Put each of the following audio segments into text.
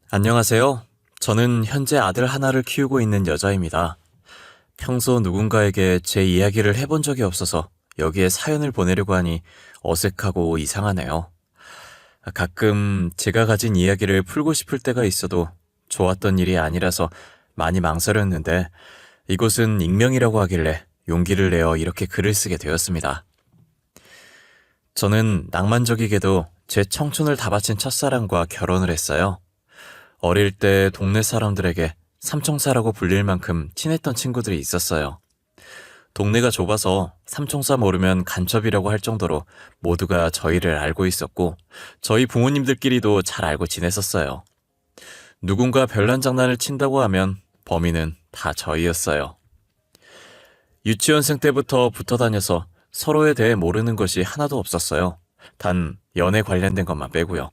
안녕하세요. 저는 현재 아들 하나를 키우고 있는 여자입니다. 평소 누군가에게 제 이야기를 해본 적이 없어서 여기에 사연을 보내려고 하니 어색하고 이상하네요. 가끔 제가 가진 이야기를 풀고 싶을 때가 있어도 좋았던 일이 아니라서 많이 망설였는데 이곳은 익명이라고 하길래 용기를 내어 이렇게 글을 쓰게 되었습니다. 저는 낭만적이게도 제 청춘을 다 바친 첫사랑과 결혼을 했어요. 어릴 때 동네 사람들에게 삼총사라고 불릴 만큼 친했던 친구들이 있었어요. 동네가 좁아서 삼총사 모르면 간첩이라고 할 정도로 모두가 저희를 알고 있었고 저희 부모님들끼리도 잘 알고 지냈었어요. 누군가 별난 장난을 친다고 하면 범인은 다 저희였어요. 유치원생 때부터 붙어 다녀서 서로에 대해 모르는 것이 하나도 없었어요. 단 연애 관련된 것만 빼고요.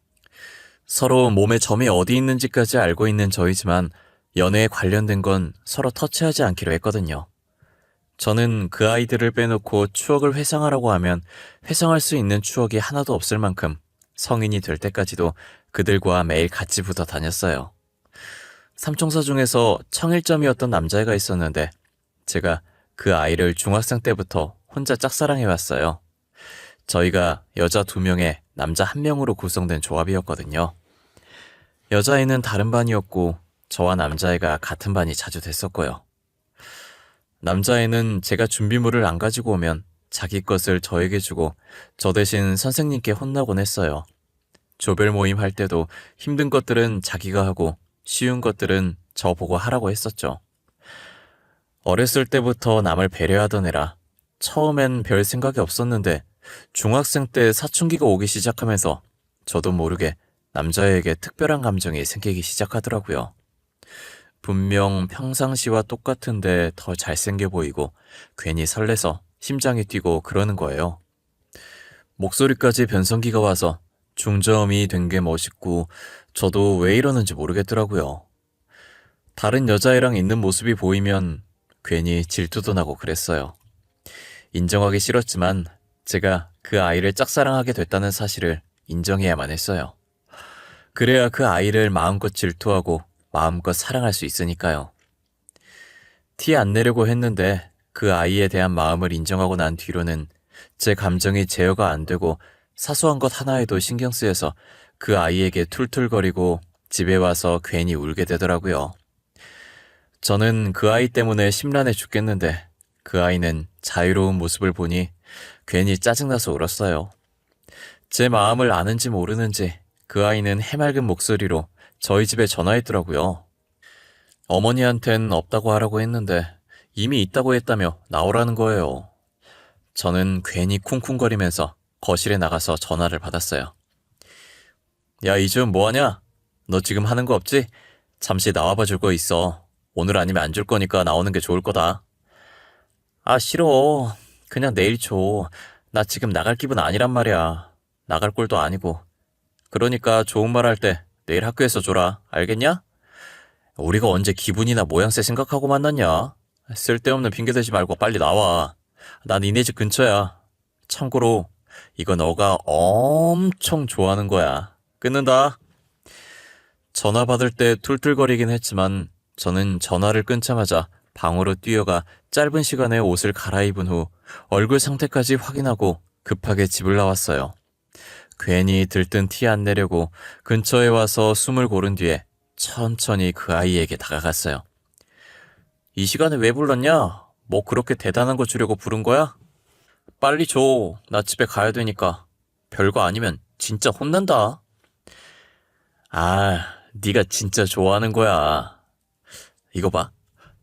서로 몸에 점이 어디 있는지까지 알고 있는 저희지만 연애에 관련된 건 서로 터치하지 않기로 했거든요. 저는 그 아이들을 빼놓고 추억을 회상하라고 하면 회상할 수 있는 추억이 하나도 없을 만큼 성인이 될 때까지도 그들과 매일 같이 붙어 다녔어요. 삼총사 중에서 청일점이었던 남자애가 있었는데 제가 그 아이를 중학생 때부터 혼자 짝사랑해왔어요. 저희가 여자 2명에 남자 1명으로 구성된 조합이었거든요. 여자애는 다른 반이었고 저와 남자애가 같은 반이 자주 됐었고요. 남자애는 제가 준비물을 안 가지고 오면 자기 것을 저에게 주고 저 대신 선생님께 혼나곤 했어요. 조별 모임 할 때도 힘든 것들은 자기가 하고 쉬운 것들은 저 보고 하라고 했었죠. 어렸을 때부터 남을 배려하던 애라 처음엔 별 생각이 없었는데 중학생 때 사춘기가 오기 시작하면서 저도 모르게 남자애에게 특별한 감정이 생기기 시작하더라고요. 분명 평상시와 똑같은데 더 잘생겨 보이고 괜히 설레서 심장이 뛰고 그러는 거예요. 목소리까지 변성기가 와서 중저음이 된 게 멋있고 저도 왜 이러는지 모르겠더라고요. 다른 여자애랑 있는 모습이 보이면 괜히 질투도 나고 그랬어요. 인정하기 싫었지만 제가 그 아이를 짝사랑하게 됐다는 사실을 인정해야만 했어요. 그래야 그 아이를 마음껏 질투하고 마음껏 사랑할 수 있으니까요. 티 안 내려고 했는데 그 아이에 대한 마음을 인정하고 난 뒤로는 제 감정이 제어가 안 되고 사소한 것 하나에도 신경 쓰여서 그 아이에게 툴툴거리고 집에 와서 괜히 울게 되더라고요. 저는 그 아이 때문에 심란해 죽겠는데 그 아이는 자유로운 모습을 보니 괜히 짜증나서 울었어요. 제 마음을 아는지 모르는지 그 아이는 해맑은 목소리로 저희 집에 전화했더라고요. 어머니한텐 없다고 하라고 했는데 이미 있다고 했다며 나오라는 거예요. 저는 괜히 쿵쿵거리면서 거실에 나가서 전화를 받았어요. 야, 이주연 뭐하냐? 너 지금 하는 거 없지? 잠시 나와봐 줄 거 있어. 오늘 아니면 안 줄 거니까 나오는 게 좋을 거다. 아, 싫어. 그냥 내일 줘. 나 지금 나갈 기분 아니란 말이야. 나갈 꼴도 아니고. 그러니까 좋은 말 할 때 내일 학교에서 줘라. 알겠냐? 우리가 언제 기분이나 모양새 생각하고 만났냐? 쓸데없는 핑계대지 말고 빨리 나와. 난 니네 집 근처야. 참고로 이거 너가 엄청 좋아하는 거야. 끊는다. 전화 받을 때 툴툴거리긴 했지만 저는 전화를 끊자마자 방으로 뛰어가 짧은 시간에 옷을 갈아입은 후 얼굴 상태까지 확인하고 급하게 집을 나왔어요. 괜히 들뜬 티 안 내려고 근처에 와서 숨을 고른 뒤에 천천히 그 아이에게 다가갔어요. 이 시간에 왜 불렀냐? 뭐 그렇게 대단한 거 주려고 부른 거야? 빨리 줘. 나 집에 가야 되니까. 별거 아니면 진짜 혼난다. 아, 네가 진짜 좋아하는 거야. 이거 봐.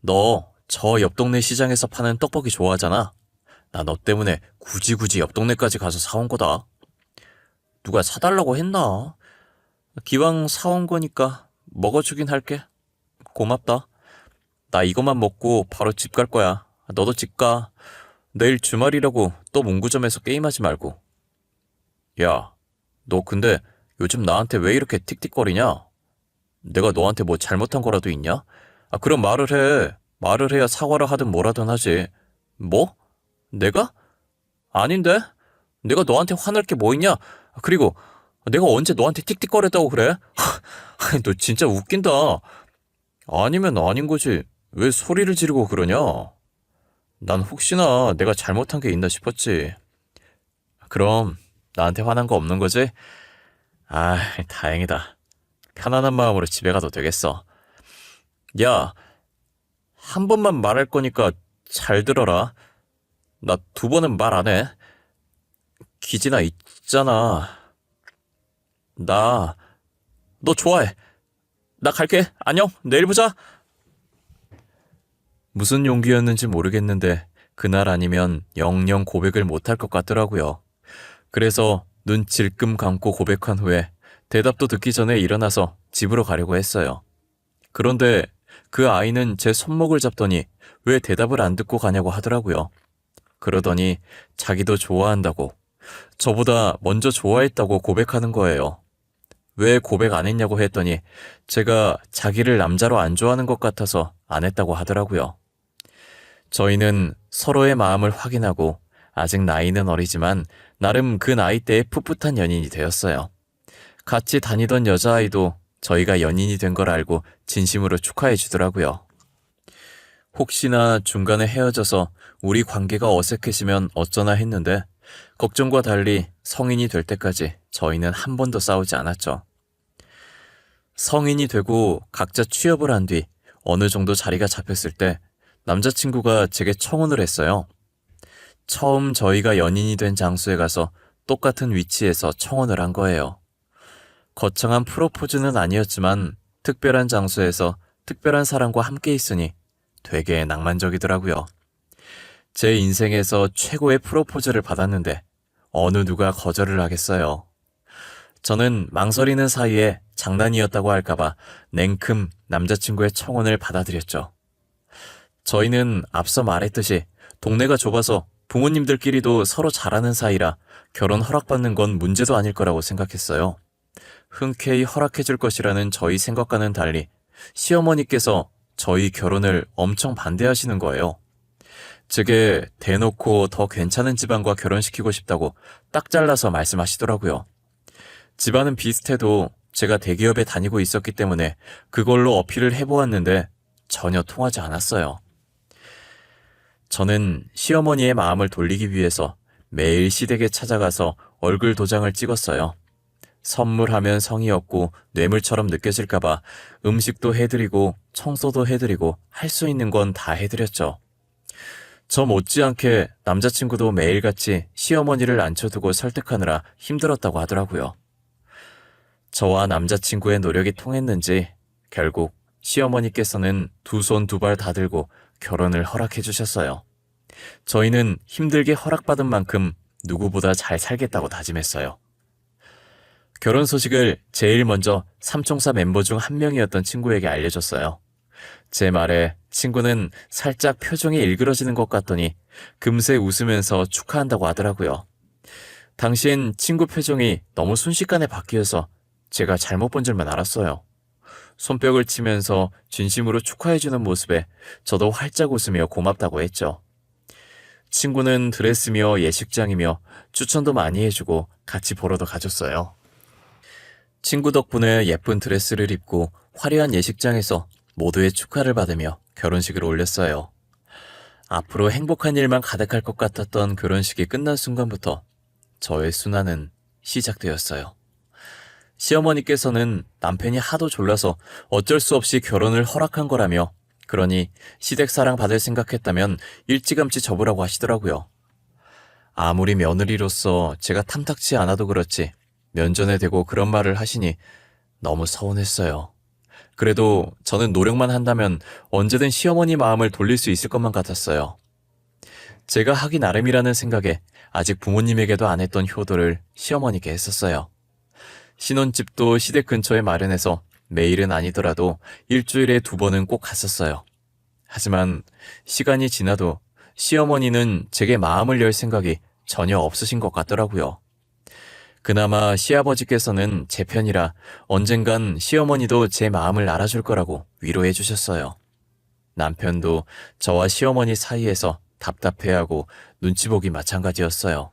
너 저 옆 동네 시장에서 파는 떡볶이 좋아하잖아. 나 너 때문에 굳이 옆 동네까지 가서 사온 거다. 누가 사달라고 했나? 기왕 사온 거니까 먹어주긴 할게. 고맙다. 나 이것만 먹고 바로 집 갈 거야. 너도 집 가. 내일 주말이라고 또 문구점에서 게임하지 말고. 야, 너 근데 요즘 나한테 왜 이렇게 틱틱거리냐? 내가 너한테 뭐 잘못한 거라도 있냐? 아, 그럼 말을 해. 말을 해야 사과를 하든 뭐라든 하지. 뭐? 내가? 아닌데? 내가 너한테 화낼 게 뭐 있냐? 그리고 내가 언제 너한테 틱틱거렸다고 그래? 너 진짜 웃긴다. 아니면 아닌 거지. 왜 소리를 지르고 그러냐? 난 혹시나 내가 잘못한 게 있나 싶었지. 그럼 나한테 화난 거 없는 거지? 아, 다행이다. 편안한 마음으로 집에 가도 되겠어. 야, 한 번만 말할 거니까 잘 들어라. 나 두 번은 말 안 해. 기진아 있잖아. 나, 너 좋아해. 나 갈게. 안녕. 내일 보자. 무슨 용기였는지 모르겠는데 그날 아니면 영영 고백을 못할 것 같더라고요. 그래서 눈 질끔 감고 고백한 후에 대답도 듣기 전에 일어나서 집으로 가려고 했어요. 그런데 그 아이는 제 손목을 잡더니 왜 대답을 안 듣고 가냐고 하더라고요. 그러더니 자기도 좋아한다고, 저보다 먼저 좋아했다고 고백하는 거예요. 왜 고백 안 했냐고 했더니 제가 자기를 남자로 안 좋아하는 것 같아서 안 했다고 하더라고요. 저희는 서로의 마음을 확인하고 아직 나이는 어리지만 나름 그 나이대에 풋풋한 연인이 되었어요. 같이 다니던 여자아이도 저희가 연인이 된 걸 알고 진심으로 축하해 주더라고요. 혹시나 중간에 헤어져서 우리 관계가 어색해지면 어쩌나 했는데 걱정과 달리 성인이 될 때까지 저희는 한 번도 싸우지 않았죠. 성인이 되고 각자 취업을 한 뒤 어느 정도 자리가 잡혔을 때 남자친구가 제게 청혼을 했어요. 처음 저희가 연인이 된 장소에 가서 똑같은 위치에서 청혼을 한 거예요. 거창한 프로포즈는 아니었지만 특별한 장소에서 특별한 사람과 함께 있으니 되게 낭만적이더라고요. 제 인생에서 최고의 프로포즈를 받았는데 어느 누가 거절을 하겠어요. 저는 망설이는 사이에 장난이었다고 할까봐 냉큼 남자친구의 청혼을 받아들였죠. 저희는 앞서 말했듯이 동네가 좁아서 부모님들끼리도 서로 잘 아는 사이라 결혼 허락받는 건 문제도 아닐 거라고 생각했어요. 흔쾌히 허락해줄 것이라는 저희 생각과는 달리 시어머니께서 저희 결혼을 엄청 반대하시는 거예요. 제게 대놓고 더 괜찮은 집안과 결혼시키고 싶다고 딱 잘라서 말씀하시더라고요. 집안은 비슷해도 제가 대기업에 다니고 있었기 때문에 그걸로 어필을 해보았는데 전혀 통하지 않았어요. 저는 시어머니의 마음을 돌리기 위해서 매일 시댁에 찾아가서 얼굴 도장을 찍었어요. 선물하면 성의 없고 뇌물처럼 느껴질까봐 음식도 해드리고 청소도 해드리고 할 수 있는 건 다 해드렸죠. 저 못지않게 남자친구도 매일같이 시어머니를 앉혀두고 설득하느라 힘들었다고 하더라고요. 저와 남자친구의 노력이 통했는지 결국 시어머니께서는 두 손 두 발 다 들고 결혼을 허락해 주셨어요. 저희는 힘들게 허락받은 만큼 누구보다 잘 살겠다고 다짐했어요. 결혼 소식을 제일 먼저 삼총사 멤버 중 한 명이었던 친구에게 알려줬어요. 제 말에 친구는 살짝 표정이 일그러지는 것 같더니 금세 웃으면서 축하한다고 하더라고요. 당시엔 친구 표정이 너무 순식간에 바뀌어서 제가 잘못 본 줄만 알았어요. 손뼉을 치면서 진심으로 축하해주는 모습에 저도 활짝 웃으며 고맙다고 했죠. 친구는 드레스며 예식장이며 추천도 많이 해주고 같이 보러도 가줬어요. 친구 덕분에 예쁜 드레스를 입고 화려한 예식장에서 모두의 축하를 받으며 결혼식을 올렸어요. 앞으로 행복한 일만 가득할 것 같았던 결혼식이 끝난 순간부터 저의 순환은 시작되었어요. 시어머니께서는 남편이 하도 졸라서 어쩔 수 없이 결혼을 허락한 거라며, 그러니 시댁 사랑 받을 생각했다면 일찌감치 접으라고 하시더라고요. 아무리 며느리로서 제가 탐탁치 않아도 그렇지 면전에 대고 그런 말을 하시니 너무 서운했어요. 그래도 저는 노력만 한다면 언제든 시어머니 마음을 돌릴 수 있을 것만 같았어요. 제가 하기 나름이라는 생각에 아직 부모님에게도 안 했던 효도를 시어머니께 했었어요. 신혼집도 시댁 근처에 마련해서 매일은 아니더라도 일주일에 2번은 꼭 갔었어요. 하지만 시간이 지나도 시어머니는 제게 마음을 열 생각이 전혀 없으신 것 같더라고요. 그나마 시아버지께서는 제 편이라 언젠간 시어머니도 제 마음을 알아줄 거라고 위로해 주셨어요. 남편도 저와 시어머니 사이에서 답답해하고 눈치 보기 마찬가지였어요.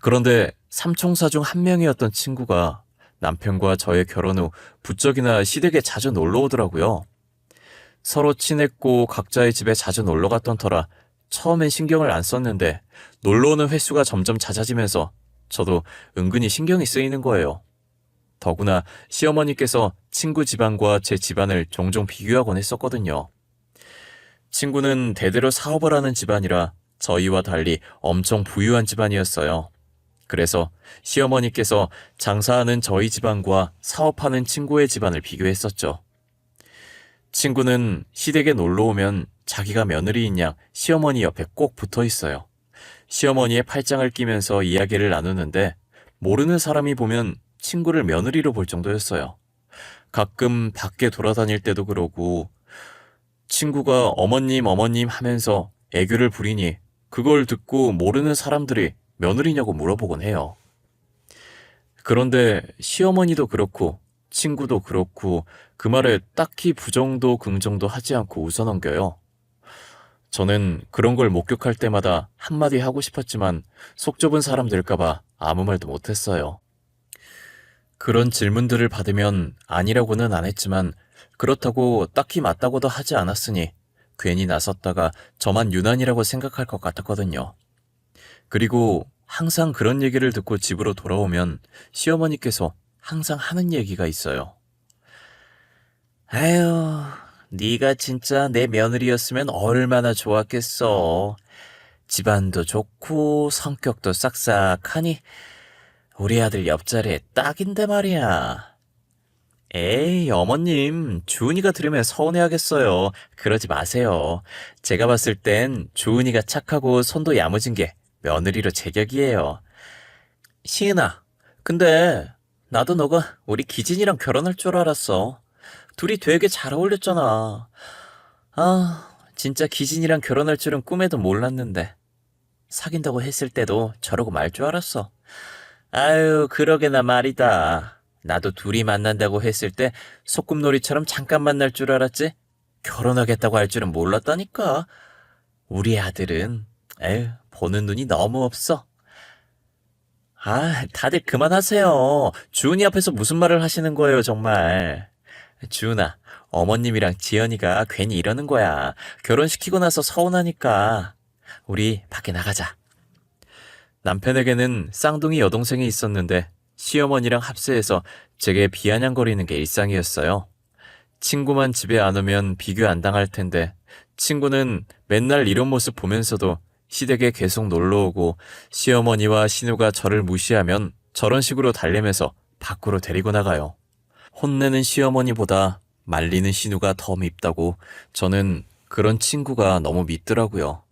그런데 삼총사 중 한 명이었던 친구가 남편과 저의 결혼 후 부쩍이나 시댁에 자주 놀러 오더라고요. 서로 친했고 각자의 집에 자주 놀러 갔던 터라 처음엔 신경을 안 썼는데 놀러 오는 횟수가 점점 잦아지면서 저도 은근히 신경이 쓰이는 거예요. 더구나 시어머니께서 친구 집안과 제 집안을 종종 비교하곤 했었거든요. 친구는 대대로 사업을 하는 집안이라 저희와 달리 엄청 부유한 집안이었어요. 그래서 시어머니께서 장사하는 저희 집안과 사업하는 친구의 집안을 비교했었죠. 친구는 시댁에 놀러 오면 자기가 며느리인 양 시어머니 옆에 꼭 붙어 있어요. 시어머니의 팔짱을 끼면서 이야기를 나누는데 모르는 사람이 보면 친구를 며느리로 볼 정도였어요. 가끔 밖에 돌아다닐 때도 그러고 친구가 어머님 어머님 하면서 애교를 부리니 그걸 듣고 모르는 사람들이 며느리냐고 물어보곤 해요. 그런데 시어머니도 그렇고 친구도 그렇고 그 말에 딱히 부정도 긍정도 하지 않고 웃어넘겨요. 저는 그런 걸 목격할 때마다 한마디 하고 싶었지만 속 좁은 사람 될까봐 아무 말도 못했어요. 그런 질문들을 받으면 아니라고는 안 했지만 그렇다고 딱히 맞다고도 하지 않았으니 괜히 나섰다가 저만 유난이라고 생각할 것 같았거든요. 그리고 항상 그런 얘기를 듣고 집으로 돌아오면 시어머니께서 항상 하는 얘기가 있어요. 아유, 네가 진짜 내 며느리였으면 얼마나 좋았겠어. 집안도 좋고 성격도 싹싹하니 우리 아들 옆자리에 딱인데 말이야. 에이, 어머님, 주은이가 들으면 서운해하겠어요. 그러지 마세요. 제가 봤을 땐 주은이가 착하고 손도 야무진 게 며느리로 제격이에요. 시은아, 근데 나도 너가 우리 기진이랑 결혼할 줄 알았어. 둘이 되게 잘 어울렸잖아. 아, 진짜 기진이랑 결혼할 줄은 꿈에도 몰랐는데. 사귄다고 했을 때도 저러고 말 줄 알았어. 아유, 그러게나 말이다. 나도 둘이 만난다고 했을 때 소꿉놀이처럼 잠깐 만날 줄 알았지? 결혼하겠다고 할 줄은 몰랐다니까. 우리 아들은, 에휴, 보는 눈이 너무 없어. 아, 다들 그만하세요. 주은이 앞에서 무슨 말을 하시는 거예요, 정말. 주은아, 어머님이랑 지연이가 괜히 이러는 거야. 결혼시키고 나서 서운하니까. 우리 밖에 나가자. 남편에게는 쌍둥이 여동생이 있었는데 시어머니랑 합세해서 제게 비아냥거리는 게 일상이었어요. 친구만 집에 안 오면 비교 안 당할 텐데 친구는 맨날 이런 모습 보면서도 시댁에 계속 놀러 오고 시어머니와 신우가 저를 무시하면 저런 식으로 달래면서 밖으로 데리고 나가요. 혼내는 시어머니보다 말리는 신우가 더 밉다고 저는 그런 친구가 너무 밉더라고요.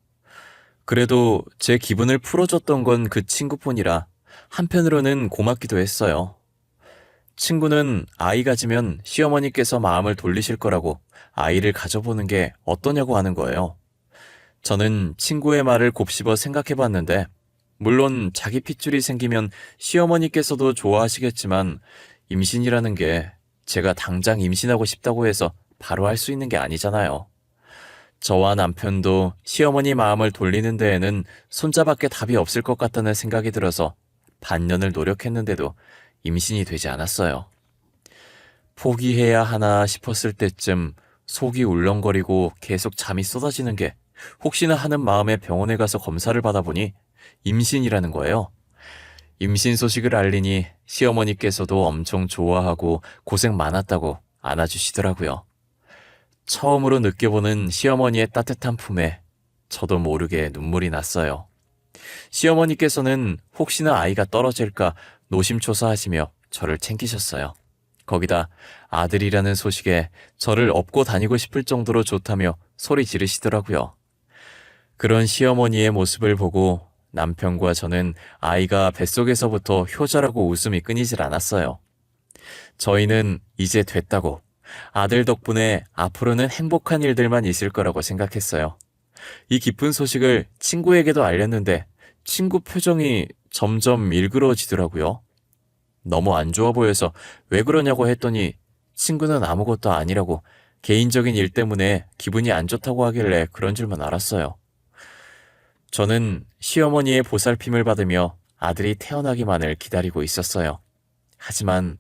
그래도 제 기분을 풀어줬던 건 그 친구뿐이라 한편으로는 고맙기도 했어요. 친구는 아이 가지면 시어머니께서 마음을 돌리실 거라고 아이를 가져보는 게 어떠냐고 하는 거예요. 저는 친구의 말을 곱씹어 생각해봤는데 물론 자기 핏줄이 생기면 시어머니께서도 좋아하시겠지만 임신이라는 게 제가 당장 임신하고 싶다고 해서 바로 할 수 있는 게 아니잖아요. 저와 남편도 시어머니 마음을 돌리는 데에는 손자밖에 답이 없을 것 같다는 생각이 들어서 반년을 노력했는데도 임신이 되지 않았어요. 포기해야 하나 싶었을 때쯤 속이 울렁거리고 계속 잠이 쏟아지는 게 혹시나 하는 마음에 병원에 가서 검사를 받아보니 임신이라는 거예요. 임신 소식을 알리니 시어머니께서도 엄청 좋아하고 고생 많았다고 안아주시더라고요. 처음으로 느껴보는 시어머니의 따뜻한 품에 저도 모르게 눈물이 났어요. 시어머니께서는 혹시나 아이가 떨어질까 노심초사하시며 저를 챙기셨어요. 거기다 아들이라는 소식에 저를 업고 다니고 싶을 정도로 좋다며 소리 지르시더라고요. 그런 시어머니의 모습을 보고 남편과 저는 아이가 뱃속에서부터 효자라고 웃음이 끊이질 않았어요. 저희는 이제 됐다고 아들 덕분에 앞으로는 행복한 일들만 있을 거라고 생각했어요. 이 기쁜 소식을 친구에게도 알렸는데 친구 표정이 점점 일그러지더라고요. 너무 안 좋아 보여서 왜 그러냐고 했더니 친구는 아무것도 아니라고 개인적인 일 때문에 기분이 안 좋다고 하길래 그런 줄만 알았어요. 저는 시어머니의 보살핌을 받으며 아들이 태어나기만을 기다리고 있었어요. 하지만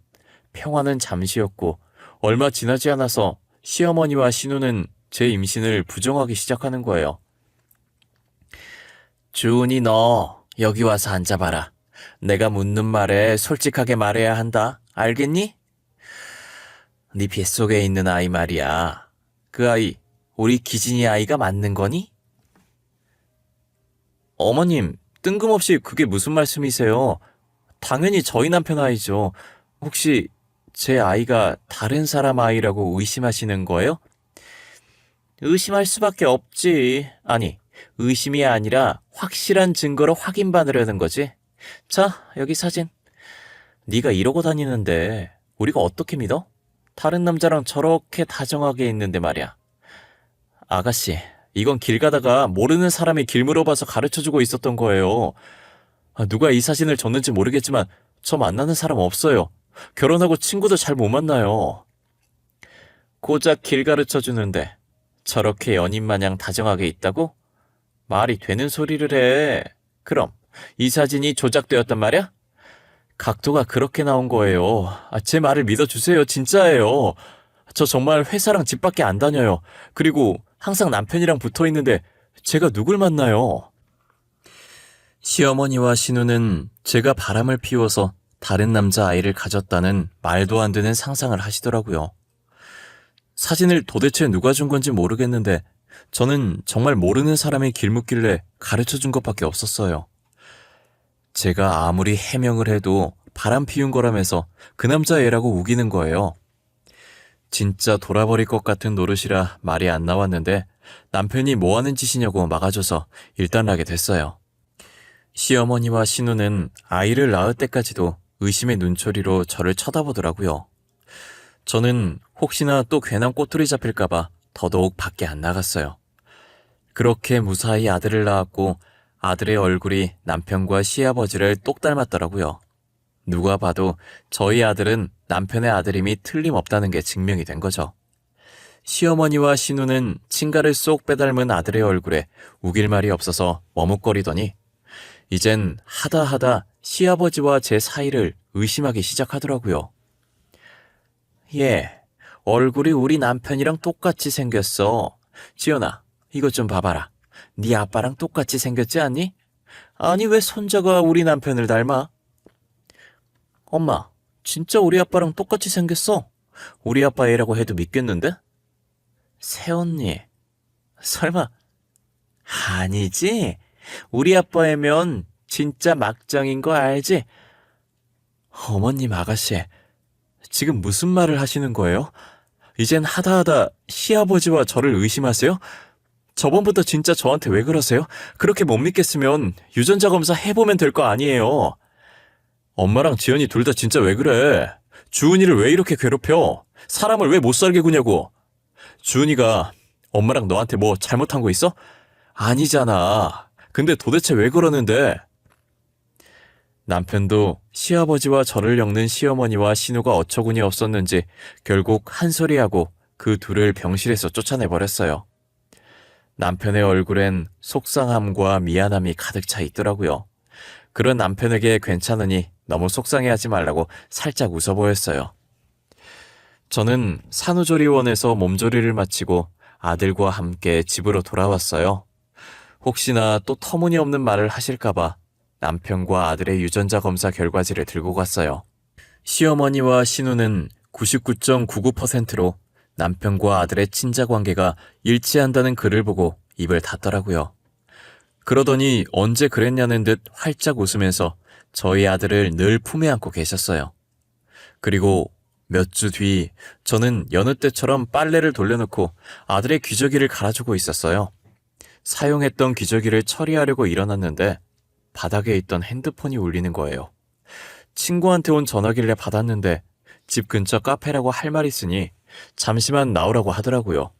평화는 잠시였고 얼마 지나지 않아서 시어머니와 신우는 제 임신을 부정하기 시작하는 거예요. 주은이 너 여기 와서 앉아봐라. 내가 묻는 말에 솔직하게 말해야 한다. 알겠니? 네 뱃속에 있는 아이 말이야. 그 아이 우리 기진이 아이가 맞는 거니? 어머님, 뜬금없이 그게 무슨 말씀이세요? 당연히 저희 남편 아이죠. 혹시 제 아이가 다른 사람 아이라고 의심하시는 거예요? 의심할 수밖에 없지. 아니, 의심이 아니라 확실한 증거로 확인받으려는 거지. 자, 여기 사진. 네가 이러고 다니는데 우리가 어떻게 믿어? 다른 남자랑 저렇게 다정하게 있는데 말이야. 아가씨, 이건 길 가다가 모르는 사람이 길 물어봐서 가르쳐주고 있었던 거예요. 누가 이 사진을 줬는지 모르겠지만 저 만나는 사람 없어요. 결혼하고 친구도 잘 못 만나요. 고작 길 가르쳐주는데 저렇게 연인 마냥 다정하게 있다고? 말이 되는 소리를 해. 그럼 이 사진이 조작되었단 말이야? 각도가 그렇게 나온 거예요. 제 말을 믿어주세요. 진짜예요. 저 정말 회사랑 집밖에 안 다녀요. 그리고 항상 남편이랑 붙어 있는데 제가 누굴 만나요? 시어머니와 신우는 제가 바람을 피워서 다른 남자 아이를 가졌다는 말도 안 되는 상상을 하시더라고요. 사진을 도대체 누가 준 건지 모르겠는데 저는 정말 모르는 사람이 길 묻길래 가르쳐 준 것밖에 없었어요. 제가 아무리 해명을 해도 바람 피운 거라면서 그 남자 애라고 우기는 거예요. 진짜 돌아버릴 것 같은 노릇이라 말이 안 나왔는데 남편이 뭐 하는 짓이냐고 막아줘서 일단락이 됐어요. 시어머니와 신우는 아이를 낳을 때까지도 의심의 눈초리로 저를 쳐다보더라고요. 저는 혹시나 또 괜한 꼬투리 잡힐까봐 더더욱 밖에 안 나갔어요. 그렇게 무사히 아들을 낳았고 아들의 얼굴이 남편과 시아버지를 똑 닮았더라고요. 누가 봐도 저희 아들은 남편의 아들임이 틀림없다는 게 증명이 된 거죠. 시어머니와 신우는 친가를 쏙 빼닮은 아들의 얼굴에 우길 말이 없어서 머뭇거리더니 이젠 하다 시아버지와 제 사이를 의심하기 시작하더라고요. 예, 얼굴이 우리 남편이랑 똑같이 생겼어. 지연아, 이것 좀 봐봐라. 네 아빠랑 똑같이 생겼지 않니? 아니 왜 손자가 우리 남편을 닮아? 엄마, 진짜 우리 아빠랑 똑같이 생겼어. 우리 아빠 애라고 해도 믿겠는데? 새언니, 설마 아니지? 우리 아빠애면 진짜 막장인 거 알지? 어머님 아가씨, 지금 무슨 말을 하시는 거예요? 이젠 하다 시아버지와 저를 의심하세요? 저번부터 진짜 저한테 왜 그러세요? 그렇게 못 믿겠으면 유전자 검사 해보면 될 거 아니에요. 엄마랑 지연이 둘 다 진짜 왜 그래? 주은이를 왜 이렇게 괴롭혀? 사람을 왜 못 살게 구냐고? 주은이가 엄마랑 너한테 뭐 잘못한 거 있어? 아니잖아. 근데 도대체 왜 그러는데? 남편도 시아버지와 저를 엮는 시어머니와 신우가 어처구니 없었는지 결국 한 소리하고 그 둘을 병실에서 쫓아내버렸어요. 남편의 얼굴엔 속상함과 미안함이 가득 차 있더라고요. 그런 남편에게 괜찮으니 너무 속상해하지 말라고 살짝 웃어 보였어요. 저는 산후조리원에서 몸조리를 마치고 아들과 함께 집으로 돌아왔어요. 혹시나 또 터무니없는 말을 하실까봐 남편과 아들의 유전자 검사 결과지를 들고 갔어요. 시어머니와 신우는 99.99%로 남편과 아들의 친자 관계가 일치한다는 글을 보고 입을 닫더라고요. 그러더니 언제 그랬냐는 듯 활짝 웃으면서 저희 아들을 늘 품에 안고 계셨어요. 그리고 몇 주 뒤 저는 여느 때처럼 빨래를 돌려놓고 아들의 기저귀를 갈아주고 있었어요. 사용했던 기저귀를 처리하려고 일어났는데 바닥에 있던 핸드폰이 울리는 거예요. 친구한테 온 전화길래 받았는데 집 근처 카페라고 할 말 있으니 잠시만 나오라고 하더라고요.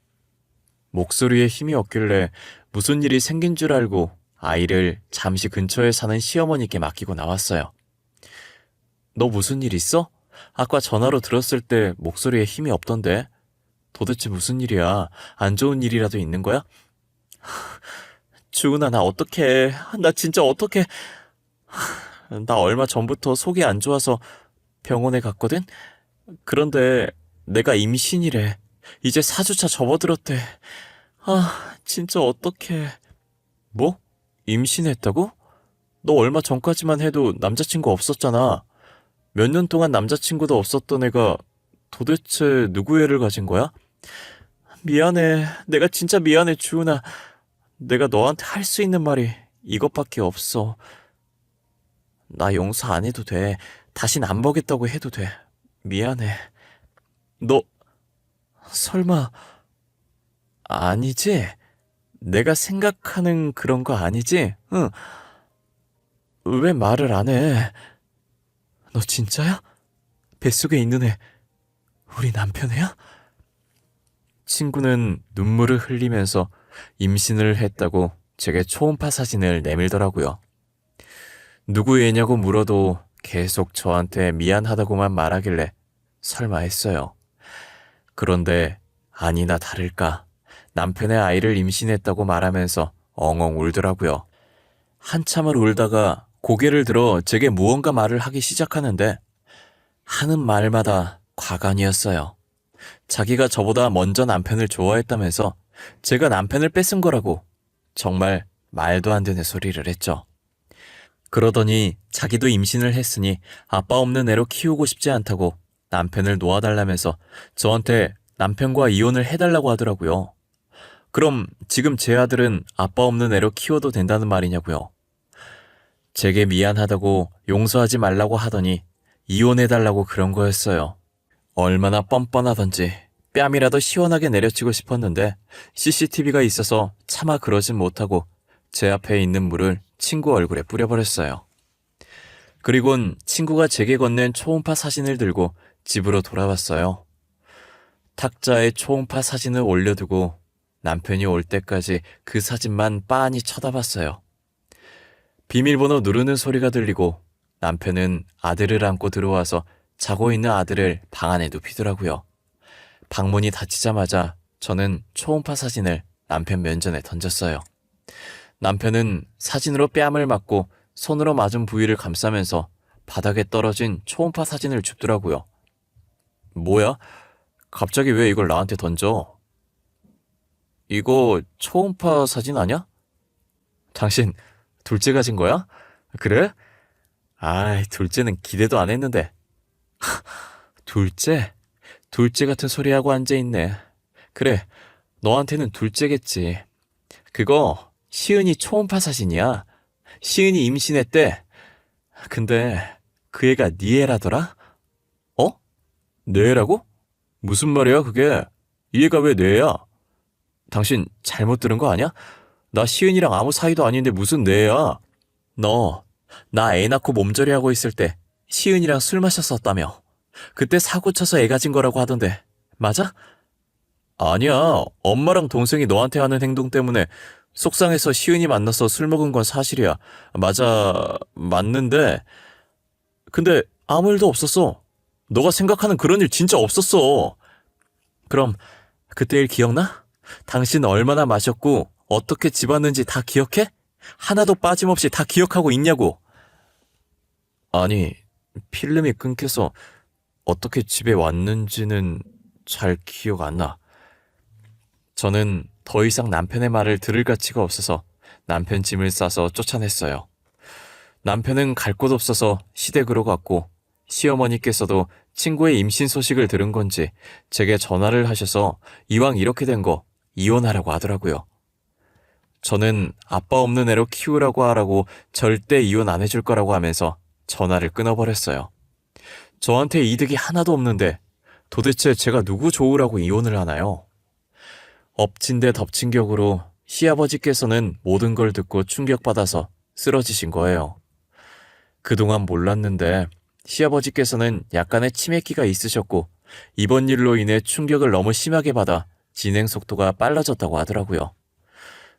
목소리에 힘이 없길래 무슨 일이 생긴 줄 알고 아이를 잠시 근처에 사는 시어머니께 맡기고 나왔어요. 너 무슨 일 있어? 아까 전화로 들었을 때 목소리에 힘이 없던데. 도대체 무슨 일이야? 안 좋은 일이라도 있는 거야? 주은아, 나 어떡해. 나 진짜 어떡해. 나 얼마 전부터 속이 안 좋아서 병원에 갔거든? 그런데 내가 임신이래. 이제 4주차 접어들었대. 진짜 어떡해. 뭐? 임신했다고? 너 얼마 전까지만 해도 남자친구 없었잖아. 몇 년 동안 남자친구도 없었던 애가 도대체 누구 애를 가진 거야? 미안해. 내가 진짜 미안해, 주은아. 내가 너한테 할 수 있는 말이 이것밖에 없어. 나 용서 안 해도 돼. 다신 안 보겠다고 해도 돼. 미안해. 너 설마 아니지? 내가 생각하는 그런 거 아니지? 응. 왜 말을 안 해? 너 진짜야? 뱃속에 있는 애 우리 남편 애야? 친구는 눈물을 흘리면서 임신을 했다고 제게 초음파 사진을 내밀더라고요. 누구 애냐고 물어도 계속 저한테 미안하다고만 말하길래 설마 했어요. 그런데 아니나 다를까 남편의 아이를 임신했다고 말하면서 엉엉 울더라고요. 한참을 울다가 고개를 들어 제게 무언가 말을 하기 시작하는데 하는 말마다 과간이었어요. 자기가 저보다 먼저 남편을 좋아했다면서 제가 남편을 뺏은 거라고 정말 말도 안 되는 소리를 했죠. 그러더니 자기도 임신을 했으니 아빠 없는 애로 키우고 싶지 않다고 남편을 놓아달라면서 저한테 남편과 이혼을 해달라고 하더라고요. 그럼 지금 제 아들은 아빠 없는 애로 키워도 된다는 말이냐고요. 제게 미안하다고 용서하지 말라고 하더니 이혼해달라고 그런 거였어요. 얼마나 뻔뻔하던지 뺨이라도 시원하게 내려치고 싶었는데 CCTV가 있어서 차마 그러진 못하고 제 앞에 있는 물을 친구 얼굴에 뿌려버렸어요. 그리곤 친구가 제게 건넨 초음파 사진을 들고 집으로 돌아왔어요. 탁자에 초음파 사진을 올려두고 남편이 올 때까지 그 사진만 빤히 쳐다봤어요. 비밀번호 누르는 소리가 들리고 남편은 아들을 안고 들어와서 자고 있는 아들을 방 안에 눕히더라고요. 방문이 닫히자마자 저는 초음파 사진을 남편 면전에 던졌어요. 남편은 사진으로 뺨을 맞고 손으로 맞은 부위를 감싸면서 바닥에 떨어진 초음파 사진을 줍더라고요. 뭐야? 갑자기 왜 이걸 나한테 던져? 이거 초음파 사진 아냐? 당신 둘째 가진 거야? 그래? 둘째는 기대도 안 했는데. 둘째? 둘째 같은 소리 하고 앉아있네. 그래, 너한테는 둘째겠지. 그거 시은이 초음파 사진이야. 시은이 임신했대. 근데 그 애가 네 애라더라? 어? 내 애라고? 무슨 말이야 그게? 이 애가 왜 내 애야? 당신 잘못 들은 거 아니야? 나 시은이랑 아무 사이도 아닌데 무슨 내 애야? 너, 나 애 낳고 몸조리 하고 있을 때 시은이랑 술 마셨었다며. 그때 사고 쳐서 애 가진 거라고 하던데 맞아? 아니야. 엄마랑 동생이 너한테 하는 행동 때문에 속상해서 시은이 만나서 술 먹은 건 사실이야. 맞는데 근데 아무 일도 없었어. 너가 생각하는 그런 일 진짜 없었어. 그럼 그때 일 기억나? 당신 얼마나 마셨고 어떻게 집었는지 다 기억해? 하나도 빠짐없이 다 기억하고 있냐고. 아니, 필름이 끊겨서 어떻게 집에 왔는지는 잘 기억 안 나. 저는 더 이상 남편의 말을 들을 가치가 없어서 남편 짐을 싸서 쫓아냈어요. 남편은 갈 곳 없어서 시댁으로 갔고 시어머니께서도 친구의 임신 소식을 들은 건지 제게 전화를 하셔서 이왕 이렇게 된 거 이혼하라고 하더라고요. 저는 아빠 없는 애로 키우라고 하라고 절대 이혼 안 해줄 거라고 하면서 전화를 끊어버렸어요. 저한테 이득이 하나도 없는데 도대체 제가 누구 좋으라고 이혼을 하나요? 엎친 데 덮친 격으로 시아버지께서는 모든 걸 듣고 충격받아서 쓰러지신 거예요. 그동안 몰랐는데 시아버지께서는 약간의 치매기가 있으셨고 이번 일로 인해 충격을 너무 심하게 받아 진행 속도가 빨라졌다고 하더라고요.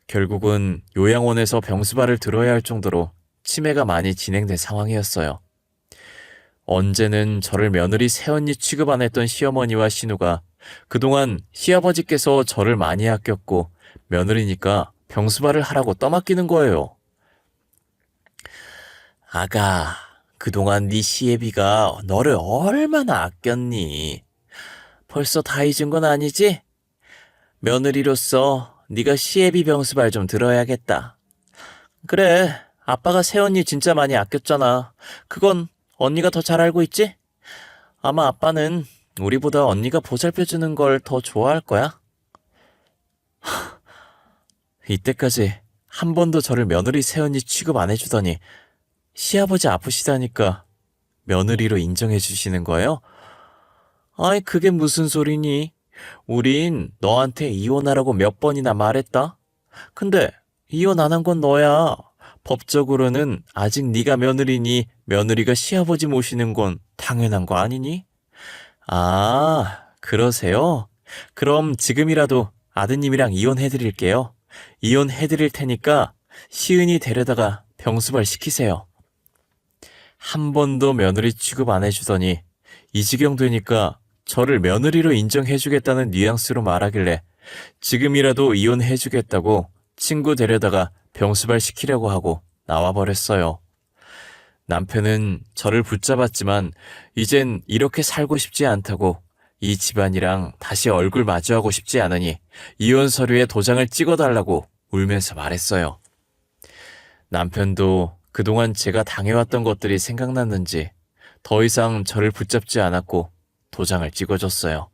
결국은 요양원에서 병수발을 들어야 할 정도로 치매가 많이 진행된 상황이었어요. 언제는 저를 며느리 새언니 취급 안 했던 시어머니와 신우가 그동안 시아버지께서 저를 많이 아꼈고 며느리니까 병수발을 하라고 떠맡기는 거예요. 아가, 그동안 네 시애비가 너를 얼마나 아꼈니? 벌써 다 잊은 건 아니지? 며느리로서 네가 시애비 병수발 좀 들어야겠다. 그래, 아빠가 새언니 진짜 많이 아꼈잖아. 그건 언니가 더 잘 알고 있지? 아마 아빠는 우리보다 언니가 보살펴주는 걸 더 좋아할 거야. 이때까지 한 번도 저를 며느리 새언니 취급 안 해주더니 시아버지 아프시다니까 며느리로 인정해 주시는 거예요? 아이, 그게 무슨 소리니? 우린 너한테 이혼하라고 몇 번이나 말했다. 근데 이혼 안 한 건 너야. 법적으로는 아직 네가 며느리니 며느리가 시아버지 모시는 건 당연한 거 아니니? 아, 그러세요? 그럼 지금이라도 아드님이랑 이혼해드릴게요. 이혼해드릴 테니까 시은이 데려다가 병수발 시키세요. 한 번도 며느리 취급 안 해주더니 이 지경 되니까 저를 며느리로 인정해주겠다는 뉘앙스로 말하길래 지금이라도 이혼해주겠다고 친구 데려다가 병수발 시키려고 하고 나와버렸어요. 남편은 저를 붙잡았지만 이젠 이렇게 살고 싶지 않다고 이 집안이랑 다시 얼굴 마주하고 싶지 않으니 이혼 서류에 도장을 찍어달라고 울면서 말했어요. 남편도 그동안 제가 당해왔던 것들이 생각났는지 더 이상 저를 붙잡지 않았고 도장을 찍어줬어요.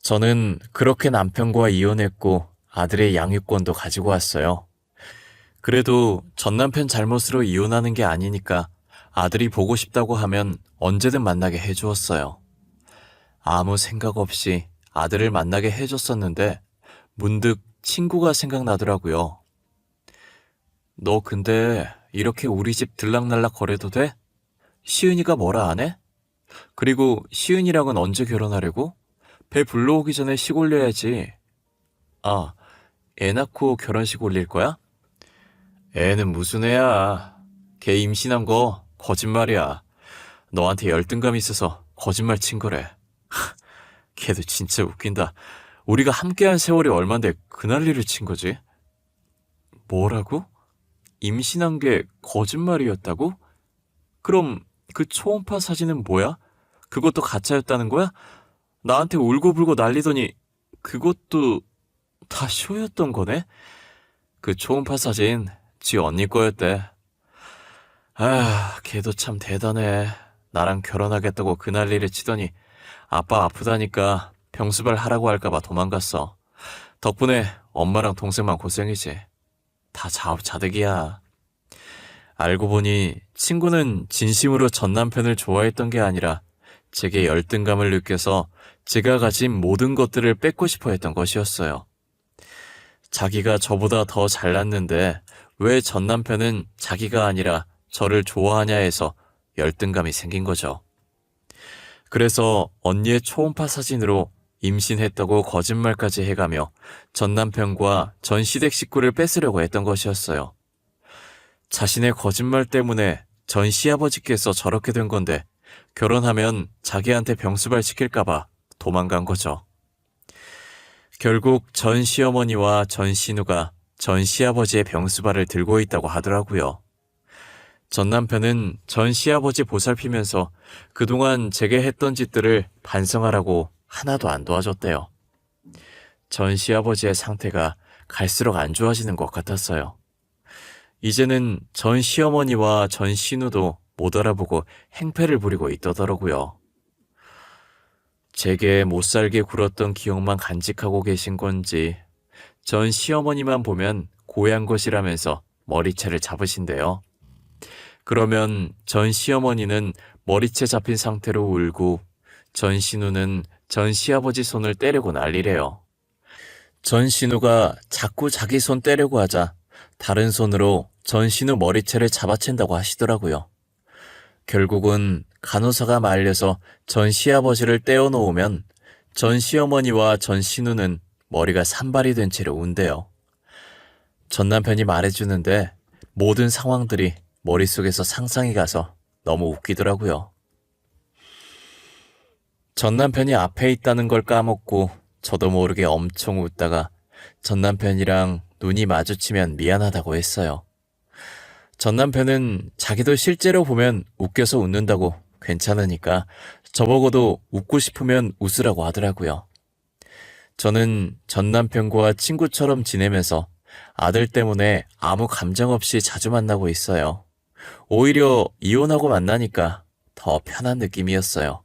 저는 그렇게 남편과 이혼했고 아들의 양육권도 가지고 왔어요. 그래도 전 남편 잘못으로 이혼하는 게 아니니까 아들이 보고 싶다고 하면 언제든 만나게 해주었어요. 아무 생각 없이 아들을 만나게 해줬었는데 문득 친구가 생각나더라고요. 너 근데 이렇게 우리 집 들락날락 거려도 돼? 시은이가 뭐라 안 해? 그리고 시은이랑은 언제 결혼하려고? 배 불러오기 전에 식 올려야지. 아, 애 낳고 결혼식 올릴 거야? 애는 무슨 애야. 걔 임신한 거 거짓말이야. 너한테 열등감 있어서 거짓말 친 거래. 걔도 진짜 웃긴다. 우리가 함께한 세월이 얼만데 그 난리를 친 거지? 뭐라고? 임신한 게 거짓말이었다고? 그럼 그 초음파 사진은 뭐야? 그것도 가짜였다는 거야? 나한테 울고불고 난리더니 그것도 다 쇼였던 거네? 그 초음파 사진 지 언니 거였대. 아, 걔도 참 대단해. 나랑 결혼하겠다고 그 난리를 치더니 아빠 아프다니까 병수발 하라고 할까봐 도망갔어. 덕분에 엄마랑 동생만 고생이지. 다 자업자득이야. 알고 보니 친구는 진심으로 전 남편을 좋아했던 게 아니라 제게 열등감을 느껴서 제가 가진 모든 것들을 뺏고 싶어 했던 것이었어요. 자기가 저보다 더 잘났는데 왜 전 남편은 자기가 아니라 저를 좋아하냐 해서 열등감이 생긴 거죠. 그래서 언니의 초음파 사진으로 임신했다고 거짓말까지 해가며 전 남편과 전 시댁 식구를 뺏으려고 했던 것이었어요. 자신의 거짓말 때문에 전 시아버지께서 저렇게 된 건데 결혼하면 자기한테 병수발 시킬까봐 도망간 거죠. 결국 전 시어머니와 전 시누가 전 시아버지의 병수발을 들고 있다고 하더라고요. 전 남편은 전 시아버지 보살피면서 그동안 제게 했던 짓들을 반성하라고 하나도 안 도와줬대요. 전 시아버지의 상태가 갈수록 안 좋아지는 것 같았어요. 이제는 전 시어머니와 전 시누도 못 알아보고 행패를 부리고 있더라고요. 제게 못살게 굴었던 기억만 간직하고 계신 건지 전 시어머니만 보면 고향 것이라면서 머리채를 잡으신대요. 그러면 전 시어머니는 머리채 잡힌 상태로 울고 전 시누는 전 시아버지 손을 때리고 난리래요. 전 시누가 자꾸 자기 손 때려고 하자 다른 손으로 전 시누 머리채를 잡아챈다고 하시더라고요. 결국은 간호사가 말려서 전 시아버지를 떼어놓으면 전 시어머니와 전 시누는 머리가 산발이 된 채로 운대요. 전 남편이 말해주는데 모든 상황들이 머릿속에서 상상이 가서 너무 웃기더라고요. 전 남편이 앞에 있다는 걸 까먹고 저도 모르게 엄청 웃다가 전 남편이랑 눈이 마주치면 미안하다고 했어요. 전 남편은 자기도 실제로 보면 웃겨서 웃는다고 괜찮으니까 저보고도 웃고 싶으면 웃으라고 하더라고요. 저는 전 남편과 친구처럼 지내면서 아들 때문에 아무 감정 없이 자주 만나고 있어요. 오히려 이혼하고 만나니까 더 편한 느낌이었어요.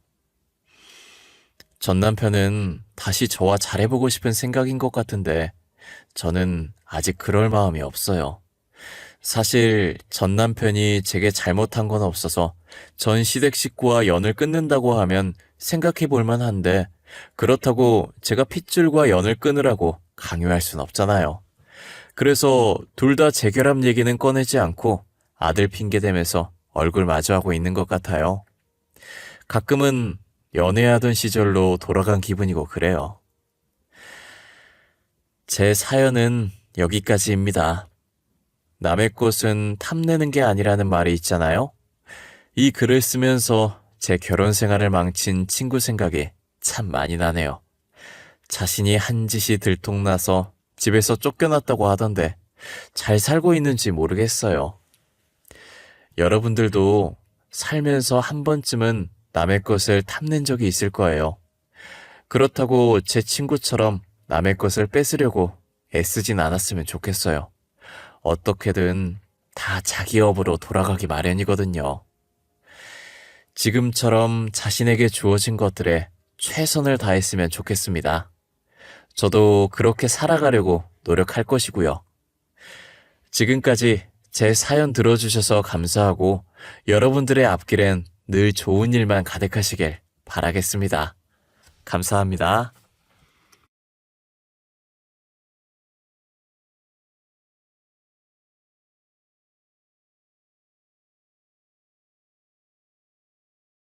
전 남편은 다시 저와 잘해보고 싶은 생각인 것 같은데 저는 아직 그럴 마음이 없어요. 사실 전 남편이 제게 잘못한 건 없어서 전 시댁 식구와 연을 끊는다고 하면 생각해 볼 만한데 그렇다고 제가 핏줄과 연을 끊으라고 강요할 순 없잖아요. 그래서 둘 다 재결합 얘기는 꺼내지 않고 아들 핑계 대면서 얼굴 마주하고 있는 것 같아요. 가끔은 연애하던 시절로 돌아간 기분이고 그래요. 제 사연은 여기까지입니다. 남의 꽃은 탐내는 게 아니라는 말이 있잖아요. 이 글을 쓰면서 제 결혼 생활을 망친 친구 생각이 참 많이 나네요. 자신이 한 짓이 들통나서 집에서 쫓겨났다고 하던데 잘 살고 있는지 모르겠어요. 여러분들도 살면서 한 번쯤은 남의 것을 탐낸 적이 있을 거예요. 그렇다고 제 친구처럼 남의 것을 뺏으려고 애쓰진 않았으면 좋겠어요. 어떻게든 다 자기 업으로 돌아가기 마련이거든요. 지금처럼 자신에게 주어진 것들에 최선을 다했으면 좋겠습니다. 저도 그렇게 살아가려고 노력할 것이고요. 지금까지 제 사연 들어주셔서 감사하고 여러분들의 앞길엔 늘 좋은 일만 가득하시길 바라겠습니다. 감사합니다.